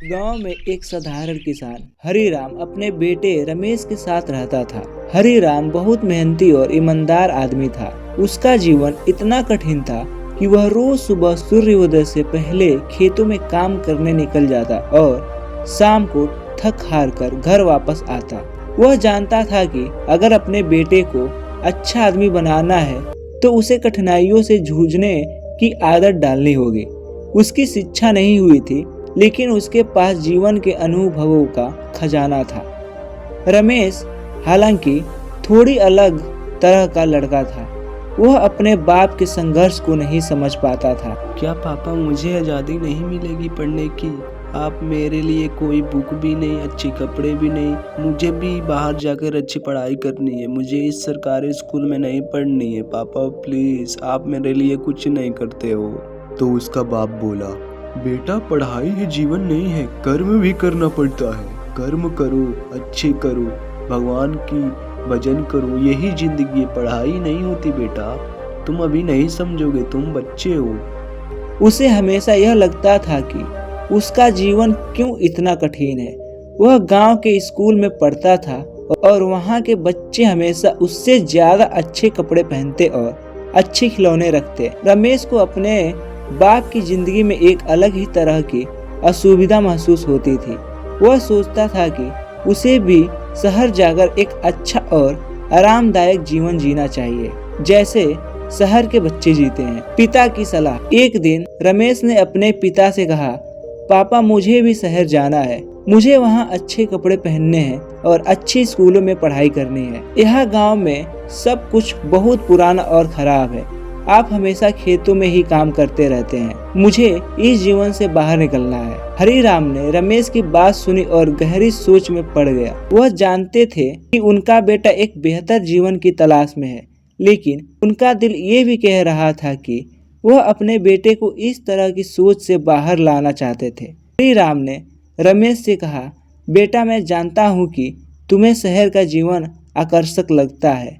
गांव में एक साधारण किसान हरिराम अपने बेटे रमेश के साथ रहता था। हरिराम बहुत मेहनती और ईमानदार आदमी था। उसका जीवन इतना कठिन था कि वह रोज सुबह सूर्योदय से पहले खेतों में काम करने निकल जाता और शाम को थक हार कर घर वापस आता। वह जानता था कि अगर अपने बेटे को अच्छा आदमी बनाना है तो उसे कठिनाइयों से जूझने की आदत डालनी होगी। उसकी शिक्षा नहीं हुई थी, लेकिन उसके पास जीवन के अनुभवों का खजाना था। रमेश हालांकि थोड़ी अलग तरह का लड़का था। वह अपने बाप के संघर्ष को नहीं समझ पाता था। क्या पापा मुझे आज़ादी नहीं मिलेगी पढ़ने की? आप मेरे लिए कोई बुक भी नहीं, अच्छे कपड़े भी नहीं। मुझे भी बाहर जाकर अच्छी पढ़ाई करनी है। मुझे इस सरकारी स्कूल में नहीं पढ़नी है। पापा प्लीज़, आप मेरे लिए कुछ नहीं करते हो। तो उसका बाप बोला, बेटा पढ़ाई ही जीवन नहीं है, कर्म भी करना पड़ता है। कर्म करो, अच्छे करो, भगवान की भजन करो, यही जिंदगी है। पढ़ाई नहीं होती बेटा, तुम अभी नहीं समझोगे, तुम बच्चे हो। उसे हमेशा यह लगता था कि उसका जीवन क्यों इतना कठिन है। वह गांव के स्कूल में पढ़ता था और वहां के बच्चे हमेशा उससे ज्यादा अच्छे कपड़े पहनते और अच्छे खिलौने रखते। रमेश को अपने बाप की जिंदगी में एक अलग ही तरह की असुविधा महसूस होती थी। वह सोचता था कि उसे भी शहर जाकर एक अच्छा और आरामदायक जीवन जीना चाहिए, जैसे शहर के बच्चे जीते हैं। पिता की सलाह। एक दिन रमेश ने अपने पिता से कहा, पापा मुझे भी शहर जाना है। मुझे वहाँ अच्छे कपड़े पहनने हैं और अच्छे स्कूलों में पढ़ाई करनी है। यह गांव में सब कुछ बहुत पुराना और खराब है। आप हमेशा खेतों में ही काम करते रहते हैं। मुझे इस जीवन से बाहर निकलना है। हरिराम ने रमेश की बात सुनी और गहरी सोच में पड़ गया। वह जानते थे कि उनका बेटा एक बेहतर जीवन की तलाश में है, लेकिन उनका दिल ये भी कह रहा था कि वह अपने बेटे को इस तरह की सोच से बाहर लाना चाहते थे। हरिराम ने रमेश से कहा, बेटा मैं जानता हूँ कि तुम्हें शहर का जीवन आकर्षक लगता है,